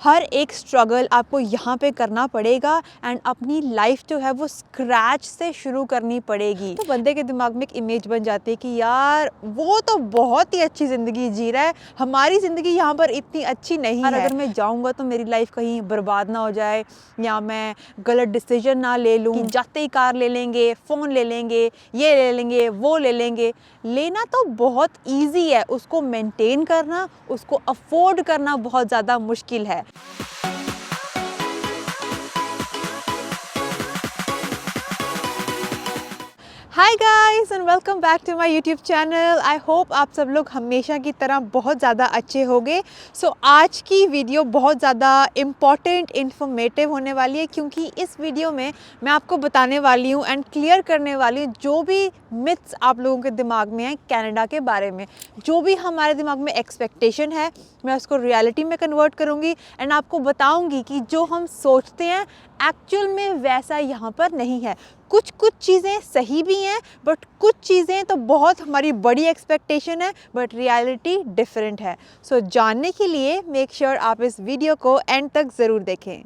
हर एक स्ट्रगल आपको यहाँ पे करना पड़ेगा एंड अपनी लाइफ जो है वो स्क्रैच से शुरू करनी पड़ेगी। तो बंदे के दिमाग में एक इमेज बन जाती है कि यार वो तो बहुत ही अच्छी ज़िंदगी जी रहा है, हमारी ज़िंदगी यहाँ पर इतनी अच्छी नहीं है। अगर मैं जाऊँगा तो मेरी लाइफ कहीं बर्बाद ना हो जाए या मैं गलत डिसीजन ना ले लूँ कि जाते ही कार ले लेंगे, फ़ोन ले लेंगे, ये ले लेंगे, वो ले लेंगे। लेना तो बहुत ईजी है, उसको मेंटेन करना, उसको अफोर्ड करना बहुत ज़्यादा मुश्किल है। Hi guys and welcome back to my YouTube channel. I hope आप सब लोग हमेशा की तरह बहुत ज़्यादा अच्छे होंगे। सो आज की वीडियो बहुत ज़्यादा इम्पॉर्टेंट इन्फॉर्मेटिव होने वाली है, क्योंकि इस वीडियो में मैं आपको बताने वाली हूँ एंड क्लियर करने वाली हूँ जो भी मिथ्स आप लोगों के दिमाग में है कनाडा के बारे में। जो भी हमारे दिमाग में एक्सपेक्टेशन है मैं उसको रियलिटी में कन्वर्ट करूँगी एंड आपको बताऊँगी कि जो हम सोचते हैं एक्चुअल में वैसा यहाँ पर नहीं है। कुछ चीज़ें सही भी हैं बट कुछ चीज़ें तो बहुत हमारी बड़ी एक्सपेक्टेशन है बट रियलिटी डिफरेंट है। सो जानने के लिए मेक श्योर आप इस वीडियो को एंड तक ज़रूर देखें।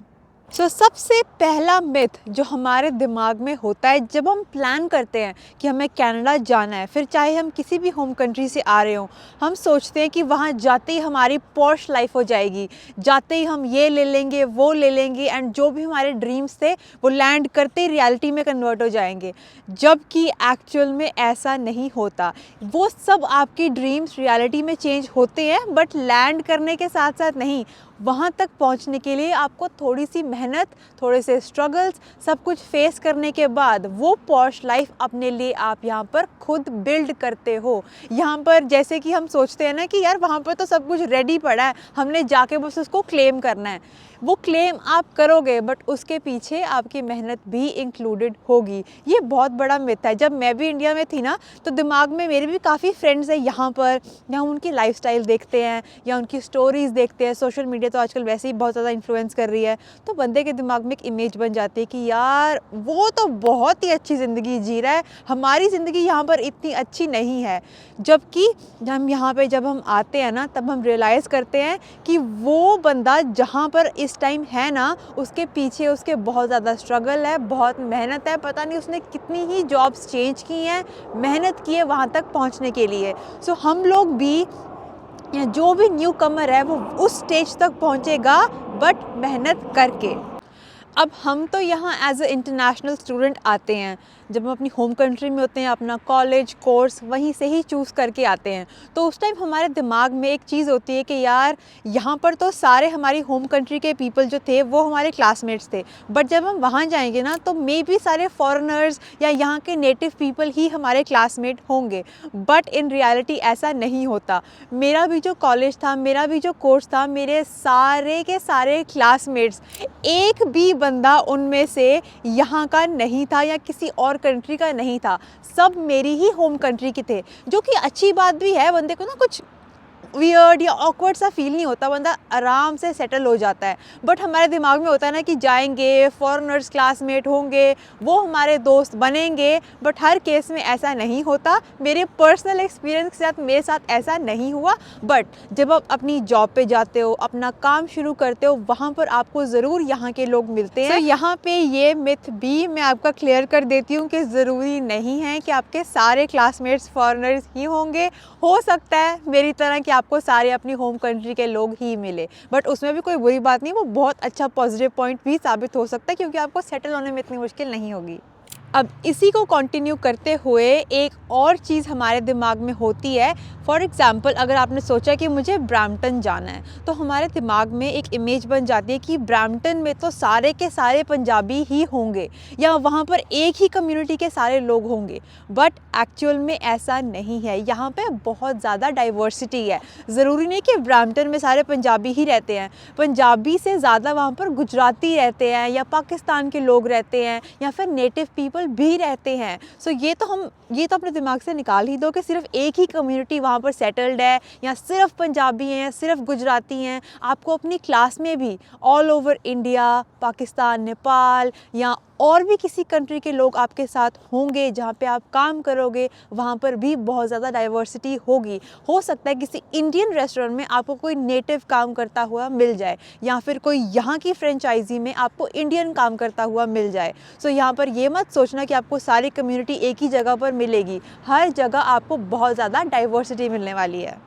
सबसे पहला मिथ जो हमारे दिमाग में होता है जब हम प्लान करते हैं कि हमें कनाडा जाना है, फिर चाहे हम किसी भी होम कंट्री से आ रहे हों, हम सोचते हैं कि वहाँ जाते ही हमारी पॉश लाइफ हो जाएगी, जाते ही हम ये ले लेंगे, वो ले लेंगे एंड जो भी हमारे ड्रीम्स थे वो लैंड करते ही रियलिटी में कन्वर्ट हो जाएंगे। जबकि एक्चुअल में ऐसा नहीं होता। वो सब आपकी ड्रीम्स रियलिटी में चेंज होते हैं बट लैंड करने के साथ साथ नहीं, वहाँ तक पहुँचने के लिए आपको थोड़ी सी मेहनत, थोड़े से स्ट्रगल्स, सब कुछ फेस करने के बाद वो पॉश लाइफ अपने लिए आप यहाँ पर खुद बिल्ड करते हो। यहाँ पर जैसे कि हम सोचते हैं ना कि यार वहाँ पर तो सब कुछ रेडी पड़ा है, हमने जाके बस उसको क्लेम करना है। वो क्लेम आप करोगे बट उसके पीछे आपकी मेहनत भी इंक्लूडेड होगी। ये बहुत बड़ा मिथ है। जब मैं भी इंडिया में थी ना तो दिमाग में मेरे भी काफ़ी फ्रेंड्स हैं यहाँ पर, या हम उनकी लाइफस्टाइल देखते हैं या उनकी स्टोरीज़ देखते हैं। सोशल मीडिया तो आजकल वैसे ही बहुत ज़्यादा इन्फ्लुएंस कर रही है, तो बंदे के दिमाग में एक इमेज बन जाती है कि यार वो तो बहुत ही अच्छी ज़िंदगी जी रहा है, हमारी ज़िंदगी यहाँ पर इतनी अच्छी नहीं है। जबकि जब हम आते हैं ना तब हम रियलाइज़ करते हैं कि वो बंदा जहाँ पर इस टाइम है ना उसके पीछे उसके बहुत ज़्यादा स्ट्रगल है, बहुत मेहनत है। पता नहीं उसने कितनी ही जॉब्स चेंज की हैं, मेहनत की है वहाँ तक पहुँचने के लिए। सो हम लोग भी या जो भी न्यू कमर है वो उस स्टेज तक पहुँचेगा बट मेहनत करके। अब हम तो यहाँ एज अ इंटरनेशनल स्टूडेंट आते हैं, जब हम अपनी होम कंट्री में होते हैं, अपना कॉलेज कोर्स वहीं से ही चूज़ करके आते हैं, तो उस टाइम हमारे दिमाग में एक चीज़ होती है कि यार यहाँ पर तो सारे हमारी होम कंट्री के पीपल जो थे वो हमारे क्लासमेट्स थे, बट जब हम वहाँ जाएंगे ना तो मे बी सारे फॉरेनर्स या यहाँ के नेटिव पीपल ही हमारे क्लासमेट होंगे। बट इन रियलिटी ऐसा नहीं होता। मेरा भी जो कॉलेज था, मेरा भी जो कोर्स था, मेरे सारे के सारे क्लासमेट्स, एक भी बंदा उनमें से यहाँ का नहीं था या किसी और कंट्री का नहीं था, सब मेरी ही होम कंट्री के थे। जो कि अच्छी बात भी है, बंदे को ना कुछ वियर्ड या ऑकवर्ड सा फील नहीं होता, बंदा आराम से सेटल हो जाता है। बट हमारे दिमाग में होता है ना कि जाएंगे, फॉरेनर्स क्लासमेट होंगे, वो हमारे दोस्त बनेंगे, बट हर केस में ऐसा नहीं होता। मेरे पर्सनल एक्सपीरियंस के साथ मेरे साथ ऐसा नहीं हुआ। बट जब आप अपनी जॉब पे जाते हो, अपना काम शुरू करते हो, वहाँ पर आपको ज़रूर यहाँ के लोग मिलते हैं। यहाँ पे ये मिथ भी मैं आपका क्लियर कर देती हूँ कि ज़रूरी नहीं है कि आपके सारे क्लासमेट्स फॉरेनर्स ही होंगे। हो सकता है मेरी तरह कि आपको सारे अपनी होम कंट्री के लोग ही मिले, बट उसमें भी कोई बुरी बात नहीं, वो बहुत अच्छा पॉजिटिव पॉइंट भी साबित हो सकता है, क्योंकि आपको सेटल होने में इतनी मुश्किल नहीं होगी। अब इसी को कंटिन्यू करते हुए एक और चीज़ हमारे दिमाग में होती है। फॉर एग्ज़ाम्पल, अगर आपने सोचा कि मुझे ब्रैम्पटन जाना है, तो हमारे दिमाग में एक इमेज बन जाती है कि ब्रैम्पटन में तो सारे के सारे पंजाबी ही होंगे या वहाँ पर एक ही कम्युनिटी के सारे लोग होंगे। बट एक्चुअल में ऐसा नहीं है। यहाँ पे बहुत ज़्यादा डाइवर्सिटी है। ज़रूरी नहीं कि ब्रैम्पटन में सारे पंजाबी ही रहते हैं। पंजाबी से ज़्यादा वहाँ पर गुजराती रहते हैं या पाकिस्तान के लोग रहते हैं या फिर नेटिव पीपल भी रहते हैं। सो ये तो अपने दिमाग से निकाल ही दो कि सिर्फ एक ही कम्युनिटी वहाँ पर सेटल्ड है या सिर्फ पंजाबी हैं या सिर्फ गुजराती हैं। आपको अपनी क्लास में भी all over India, Pakistan, Nepal या और भी किसी कंट्री के लोग आपके साथ होंगे, जहाँ पे आप काम करोगे वहाँ पर भी बहुत ज़्यादा डाइवर्सिटी होगी। हो सकता है किसी इंडियन रेस्टोरेंट में आपको कोई नेटिव काम करता हुआ मिल जाए, या फिर कोई यहाँ की फ्रेंचाइजी में आपको इंडियन काम करता हुआ मिल जाए। सो यहाँ पर ये मत सोचना कि आपको सारी कम्युनिटी एक ही जगह पर मिलेगी। हर जगह आपको बहुत ज़्यादा डाइवर्सिटी मिलने वाली है।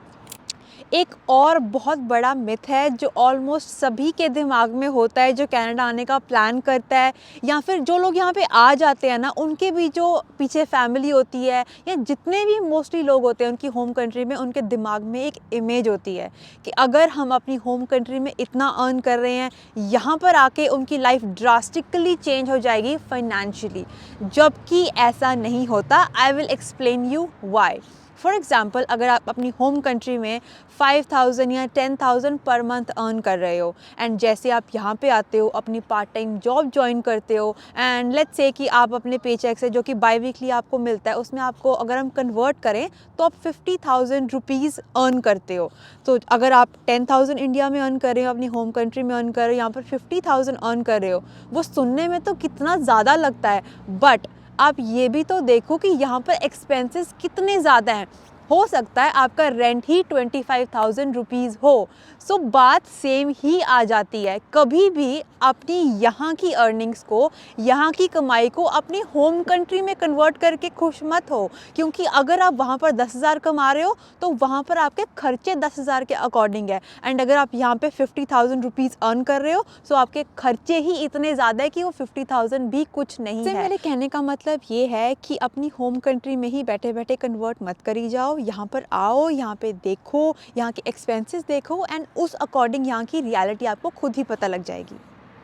एक और बहुत बड़ा मिथ है जो ऑलमोस्ट सभी के दिमाग में होता है जो कनाडा आने का प्लान करता है, या फिर जो लोग यहाँ पे आ जाते हैं ना, उनके भी जो पीछे फैमिली होती है या जितने भी मोस्टली लोग होते हैं उनकी होम कंट्री में, उनके दिमाग में एक इमेज होती है कि अगर हम अपनी होम कंट्री में इतना अर्न कर रहे हैं, यहाँ पर आके उनकी लाइफ ड्रास्टिकली चेंज हो जाएगी फाइनेंशियली, जबकि ऐसा नहीं होता। I will explain you why. For example, अगर आप अपनी होम कंट्री में 5,000 या 10,000 पर मंथ अर्न कर रहे हो, एंड जैसे आप यहाँ पे आते हो, अपनी पार्ट टाइम जॉब ज्वाइन करते हो, एंड लेट्स से कि आप अपने पे चेक से जो कि बाई वीकली आपको मिलता है, उसमें आपको अगर हम कन्वर्ट करें तो आप 50,000 रुपीज़ अर्न करते हो। तो अगर आप 10,000 इंडिया में अर्न कर रहे हो, अपनी होम कंट्री में अर्न कर रहे हो, यहाँ पर 50,000 अर्न कर रहे हो, वो सुनने में तो कितना ज़्यादा लगता है, बट आप ये भी तो देखो कि यहाँ पर एक्सपेंसेस कितने ज़्यादा हैं। हो सकता है आपका रेंट ही 25,000 रुपीज़ हो। सो बात सेम ही आ जाती है। कभी भी अपनी यहाँ की अर्निंग्स को, यहाँ की कमाई को अपनी होम कंट्री में कन्वर्ट करके खुश मत हो, क्योंकि अगर आप वहाँ पर 10,000 कमा रहे हो तो वहाँ पर आपके खर्चे 10,000 के अकॉर्डिंग है, एंड अगर आप यहाँ पे 50,000 रुपीज़ अर्न कर रहे हो तो आपके खर्चे ही इतने ज़्यादा है कि वो 50,000 भी कुछ नहीं है। मेरे कहने का मतलब ये है कि अपनी होम कंट्री में ही बैठे बैठे कन्वर्ट मत करी जाओ, यहाँ पर आओ, यहाँ पे देखो, यहाँ के एक्सपेंसेस देखो, एंड उस अकॉर्डिंग यहाँ की रियलिटी आपको खुद ही पता लग जाएगी।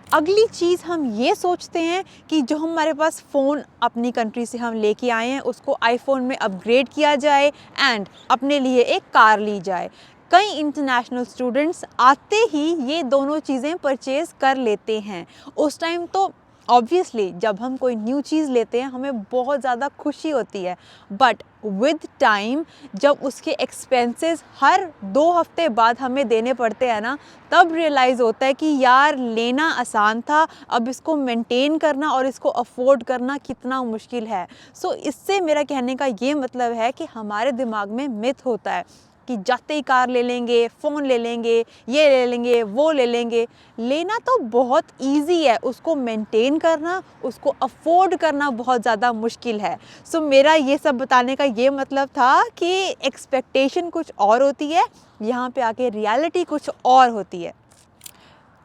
अगली चीज़ हम ये सोचते हैं कि जो हमारे पास फ़ोन अपनी कंट्री से हम लेके आए हैं उसको आईफोन में अपग्रेड किया जाए एंड अपने लिए एक कार ली जाए। कई इंटरनेशनल स्टूडेंट्स आते ही ये दोनों चीज़ें परचेज़ कर लेते हैं। उस टाइम तो ऑब्वियसली जब हम कोई न्यू चीज़ लेते हैं हमें बहुत ज़्यादा खुशी होती है, बट विद टाइम जब उसके एक्सपेंसेस हर 2 हफ्ते बाद हमें देने पड़ते हैं ना, तब रियलाइज़ होता है कि यार लेना आसान था, अब इसको मेंटेन करना और इसको अफोर्ड करना कितना मुश्किल है। सो इससे मेरा कहने का ये मतलब है कि हमारे दिमाग में मिथ होता है कि जाते ही कार ले लेंगे, फ़ोन ले लेंगे, ये ले लेंगे, वो ले लेंगे। लेना तो बहुत इजी है, उसको मेंटेन करना, उसको अफोर्ड करना बहुत ज़्यादा मुश्किल है। सो मेरा ये सब बताने का ये मतलब था कि एक्सपेक्टेशन कुछ और होती है, यहाँ पे आके रियलिटी कुछ और होती है।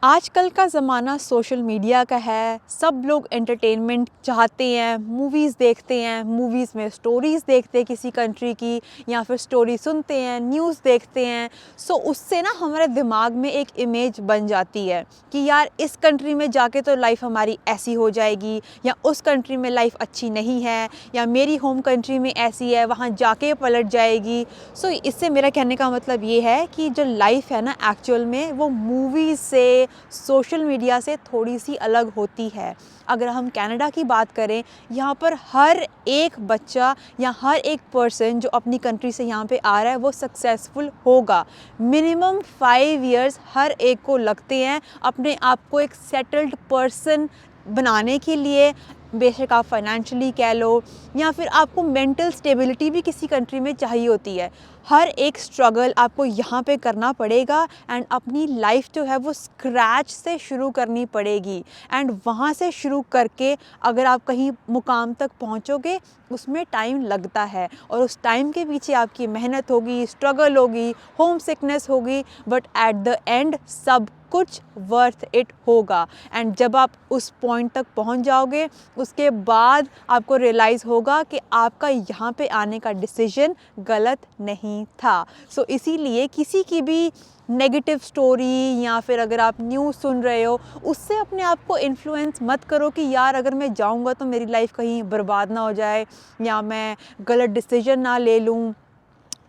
आजकल का ज़माना सोशल मीडिया का है, सब लोग एंटरटेनमेंट चाहते हैं, मूवीज़ देखते हैं, मूवीज़ में स्टोरीज़ देखते हैं किसी कंट्री की, या फिर स्टोरी सुनते हैं, न्यूज़ देखते हैं। सो उससे ना हमारे दिमाग में एक इमेज बन जाती है कि यार इस कंट्री में जाके तो लाइफ हमारी ऐसी हो जाएगी, या उस कंट्री में लाइफ अच्छी नहीं है, या मेरी होम कंट्री में ऐसी है, वहाँ जाके पलट जाएगी। सो इससे मेरा कहने का मतलब ये है कि जो लाइफ है ना एक्चुअल में वो मूवीज़ से, सोशल मीडिया से थोड़ी सी अलग होती है। अगर हम कनाडा की बात करें, यहाँ पर हर एक बच्चा या हर एक पर्सन जो अपनी कंट्री से यहाँ पे आ रहा है वो सक्सेसफुल होगा। मिनिमम 5 इयर्स हर एक को लगते हैं अपने आप को एक सेटल्ड पर्सन बनाने के लिए। बेशक आप फाइनेंशियली कह लो, या फिर आपको मेंटल स्टेबिलिटी भी किसी कंट्री में चाहिए होती है। हर एक स्ट्रगल आपको यहाँ पे करना पड़ेगा एंड अपनी लाइफ जो है वो स्क्रैच से शुरू करनी पड़ेगी, एंड वहाँ से शुरू करके अगर आप कहीं मुकाम तक पहुँचोगे उसमें टाइम लगता है, और उस टाइम के पीछे आपकी मेहनत होगी, स्ट्रगल होगी, होम सिकनेस होगी, बट एट द एंड सब कुछ वर्थ इट होगा। एंड जब आप उस पॉइंट तक पहुंच जाओगे उसके बाद आपको रियलाइज़ होगा कि आपका यहाँ पे आने का डिसीजन गलत नहीं था। सो इसीलिए किसी की भी नेगेटिव स्टोरी या फिर अगर आप न्यूज़ सुन रहे हो उससे अपने आप को इन्फ्लुएंस मत करो कि यार अगर मैं जाऊँगा तो मेरी लाइफ कहीं बर्बाद ना हो जाए, या मैं गलत डिसीजन ना ले लूँ,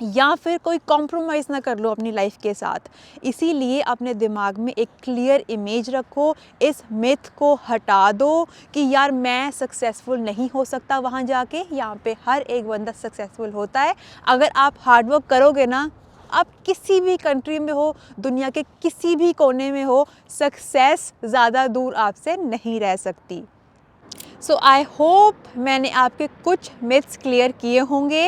या फिर कोई कॉम्प्रोमाइज़ ना कर लो अपनी लाइफ के साथ। इसीलिए अपने दिमाग में एक क्लियर इमेज रखो, इस मिथ को हटा दो कि यार मैं सक्सेसफुल नहीं हो सकता वहाँ जाके। यहाँ पे हर एक बंदा सक्सेसफुल होता है। अगर आप हार्डवर्क करोगे ना, आप किसी भी कंट्री में हो, दुनिया के किसी भी कोने में हो, सक्सेस ज़्यादा दूर आपसे नहीं रह सकती। सो आई होप मैंने आपके कुछ मिथ्स क्लियर किए होंगे।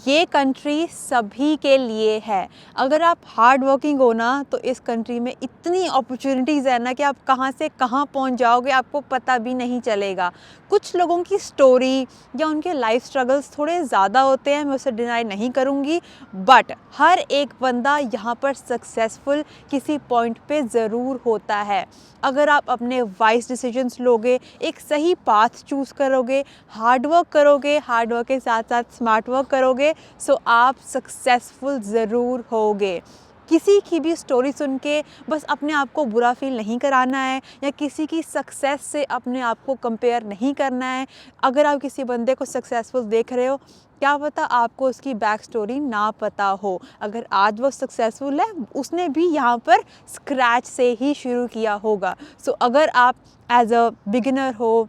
ये कंट्री सभी के लिए है। अगर आप हार्ड वर्किंग हो ना तो इस कंट्री में इतनी अपॉर्चुनिटीज़ है ना कि आप कहाँ से कहाँ पहुँच जाओगे आपको पता भी नहीं चलेगा। कुछ लोगों की स्टोरी या उनके लाइफ स्ट्रगल्स थोड़े ज़्यादा होते हैं, मैं उसे डिनाई नहीं करूँगी, बट हर एक बंदा यहाँ पर सक्सेसफुल किसी पॉइंट पे ज़रूर होता है। अगर आप अपने वाइज डिसीजंस लोगे, एक सही पाथ चूज़ करोगे, हार्ड वर्क के साथ साथ स्मार्ट वर्क करोगे, सो आप सक्सेसफुल ज़रूर होगे। किसी की भी स्टोरी सुन के बस अपने आप को बुरा फील नहीं कराना है या किसी की सक्सेस से अपने आप को कंपेयर नहीं करना है। अगर आप किसी बंदे को सक्सेसफुल देख रहे हो, क्या पता आपको उसकी बैक स्टोरी ना पता हो। अगर आज वो सक्सेसफुल है, उसने भी यहाँ पर स्क्रैच से ही शुरू किया होगा। सो अगर आप एज अ बिगिनर हो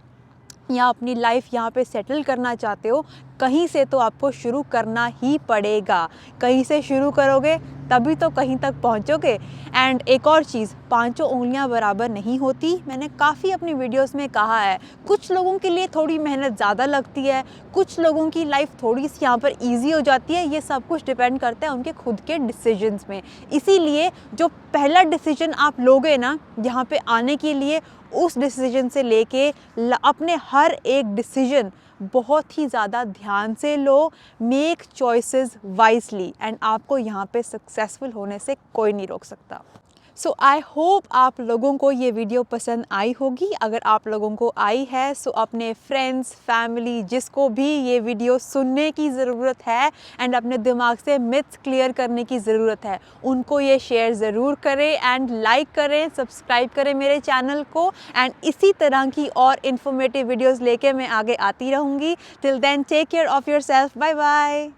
या अपनी लाइफ यहाँ पे सेटल करना चाहते हो, कहीं से तो आपको शुरू करना ही पड़ेगा। कहीं से शुरू करोगे तभी तो कहीं तक पहुँचोगे। एंड एक और चीज़, पांचों उंगलियां बराबर नहीं होती। मैंने काफ़ी अपनी वीडियोस में कहा है, कुछ लोगों के लिए थोड़ी मेहनत ज़्यादा लगती है, कुछ लोगों की लाइफ थोड़ी सी यहाँ पर ईजी हो जाती है। ये सब कुछ डिपेंड करता है उनके खुद के डिसीजंस में। इसीलिए जो पहला डिसीजन आप लोगे ना यहाँ पे आने के लिए, उस डिसीजन से लेके अपने हर एक डिसीजन बहुत ही ज़्यादा ध्यान से लो। मेक चॉइसेस वाइजली एंड आपको यहाँ पे सक्सेसफुल होने से कोई नहीं रोक सकता। सो आई होप आप लोगों को ये वीडियो पसंद आई होगी। अगर आप लोगों को आई है सो अपने फ्रेंड्स, फैमिली, जिसको भी ये वीडियो सुनने की ज़रूरत है एंड अपने दिमाग से मिथ्स क्लियर करने की ज़रूरत है, उनको ये शेयर ज़रूर करें एंड लाइक करें, सब्सक्राइब करें मेरे चैनल को। एंड इसी तरह की और इन्फॉर्मेटिव वीडियोज़ लेके मैं आगे आती रहूँगी। Till then take care of your self. Bye bye.